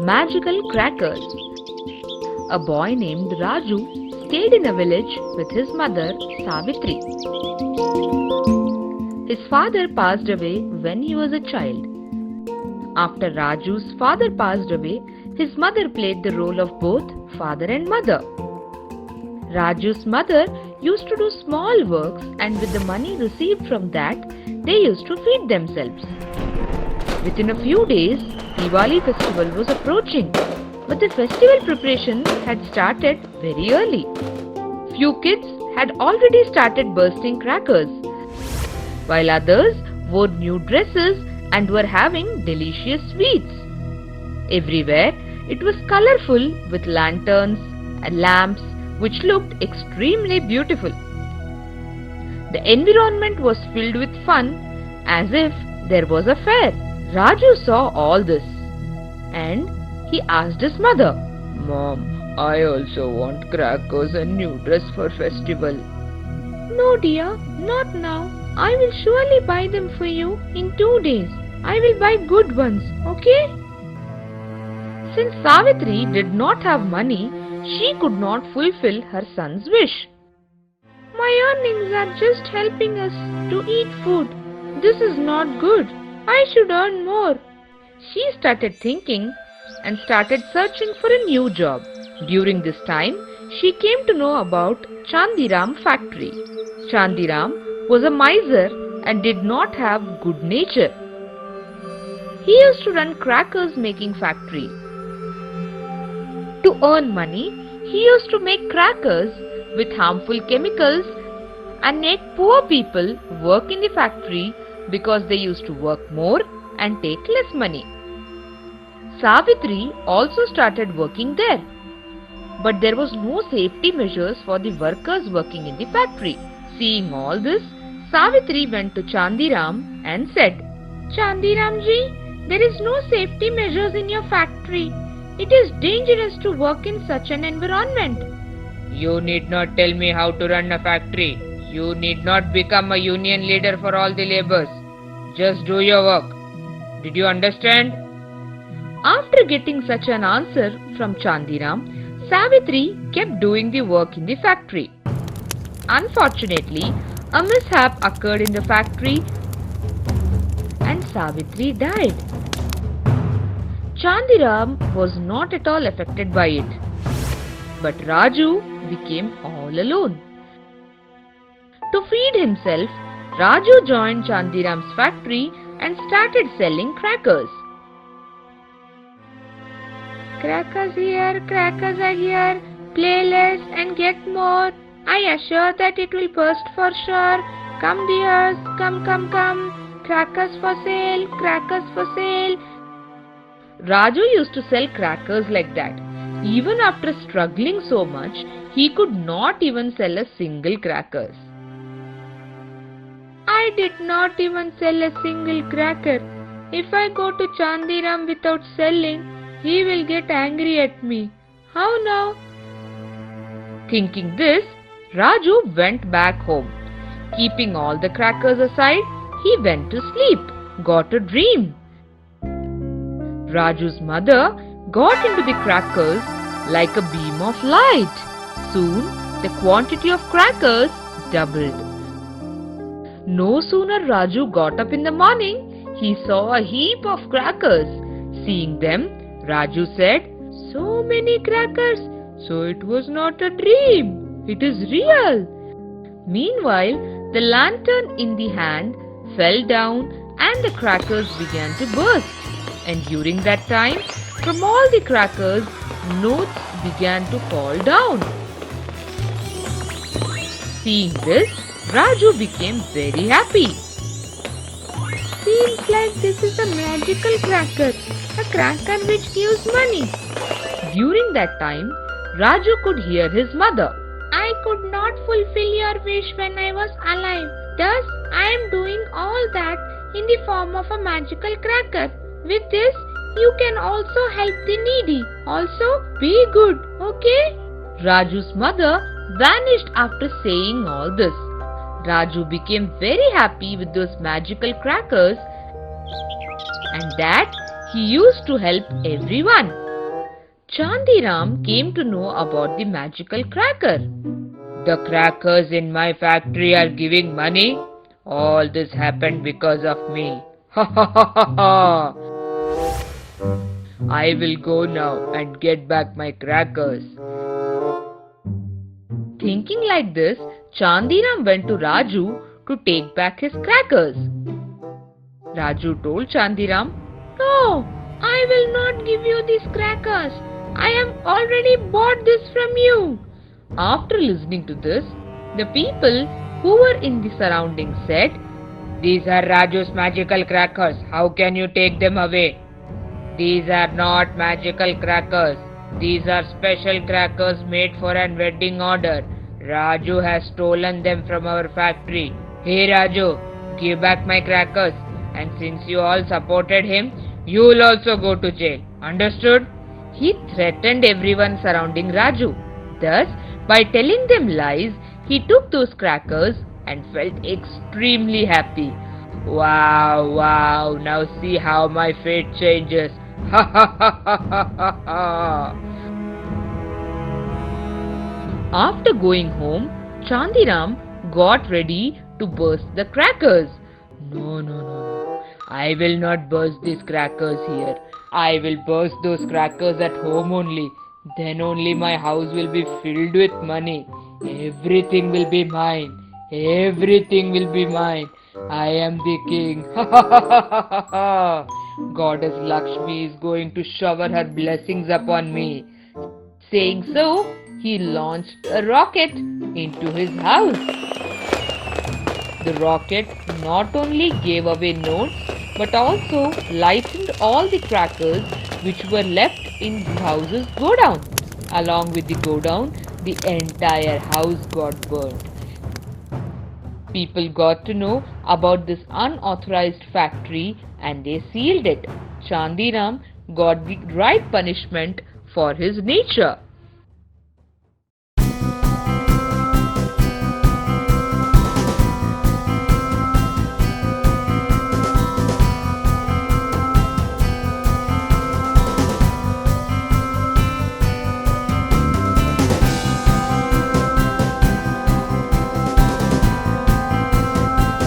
Magical Crackers. A boy named Raju stayed in a village with his mother Savitri. His father passed away when he was a child. After Raju's father passed away, his mother played the role of both father and mother. Raju's mother used to do small works, and with the money received from that, they used to feed themselves. Within a few days, Diwali festival was approaching, but the festival preparations had started very early. Few kids had already started bursting crackers, while others wore new dresses and were having delicious sweets. Everywhere it was colorful with lanterns and lamps which looked extremely beautiful. The environment was filled with fun as if there was a fair. Raju saw all this and he asked his mother, "Mom, I also want crackers and new dress for festival." "No dear, not now. I will surely buy them for you in 2 days. I will buy good ones, okay?" Since Savitri did not have money, she could not fulfill her son's wish. "My earnings are just helping us to eat food. This is not good. I should earn more." She started thinking and started searching for a new job. During this time, she came to know about Chandiram factory. Chandiram was a miser and did not have good nature. He used to run crackers making factory. To earn money, he used to make crackers with harmful chemicals and make poor people work in the factory because they used to work more and take less money. Savitri also started working there, but there was no safety measures for the workers working in the factory. Seeing all this, Savitri went to Chandiram and said, "Chandiram ji, there is no safety measures in your factory. It is dangerous to work in such an environment." You need not tell me how to run a factory. You need not become a union leader for all the laborers. Just do your work. Did you understand? After getting such an answer from Chandiram, Savitri kept doing the work in the factory. Unfortunately, a mishap occurred in the factory and Savitri died. Chandiram was not at all affected by it, but Raju became all alone. To feed himself, Raju joined Chandiram's factory and started selling crackers. "Crackers here, crackers are here. Play less and get more. I assure that it will burst for sure. Come dears, come, come, come. Crackers for sale, crackers for sale." Raju used to sell crackers like that. Even after struggling so much, he could not even sell a single crackers. "I did not even sell a single cracker. If I go to Chandiram without selling, he will get angry at me. How now?" Thinking this, Raju went back home. Keeping all the crackers aside, he went to sleep, got a dream. Raju's mother got into the crackers like a beam of light. Soon, the quantity of crackers doubled. No sooner Raju got up in the morning, he saw a heap of crackers. Seeing them, Raju said, "So many crackers, so it was not a dream, it is real." Meanwhile, the lantern in the hand fell down and the crackers began to burst. And during that time, from all the crackers, notes began to fall down. Seeing this, Raju became very happy. "Seems like this is a magical cracker, a cracker which gives money." During that time, Raju could hear his mother. "I could not fulfill your wish when I was alive. Thus, I am doing all that in the form of a magical cracker. With this, you can also help the needy. Also, be good, okay?" Raju's mother vanished after saying all this. Raju became very happy with those magical crackers and that He used to help everyone. Chandiram came to know about the magical cracker. The crackers in my factory are giving money. All this happened because of me. Ha ha ha ha ha! I will go now and get back my crackers. Thinking like this, Chandiram went to Raju to take back his crackers. Raju told Chandiram, "No, I will not give you these crackers. I have already bought this from you." After listening to this, the people who were in the surroundings said, These are Raju's magical crackers. How can you take them away? These are not magical crackers. These are special crackers made for an wedding order. Raju has stolen them from our factory. Hey Raju, give back my crackers. And since you all supported him, you will also go to jail. Understood? He threatened everyone surrounding Raju. Thus, by telling them lies, he took those crackers and felt extremely happy. Wow, wow, now see how my fate changes. Ha ha ha ha ha ha ha. After going home, Chandiram got ready to burst the crackers. No. I will not burst these crackers here. I will burst those crackers at home only. Then only my house will be filled with money. Everything will be mine. Everything will be mine. I am the king. Ha ha ha ha ha ha. Goddess Lakshmi is going to shower her blessings upon me. Saying so, he launched a rocket into his house. The rocket not only gave away notes but also lightened all the crackers which were left in the house's godown. Along with the godown, the entire house got burned. People got to know about this unauthorized factory and they sealed it. Chandiram got the right punishment for his nature.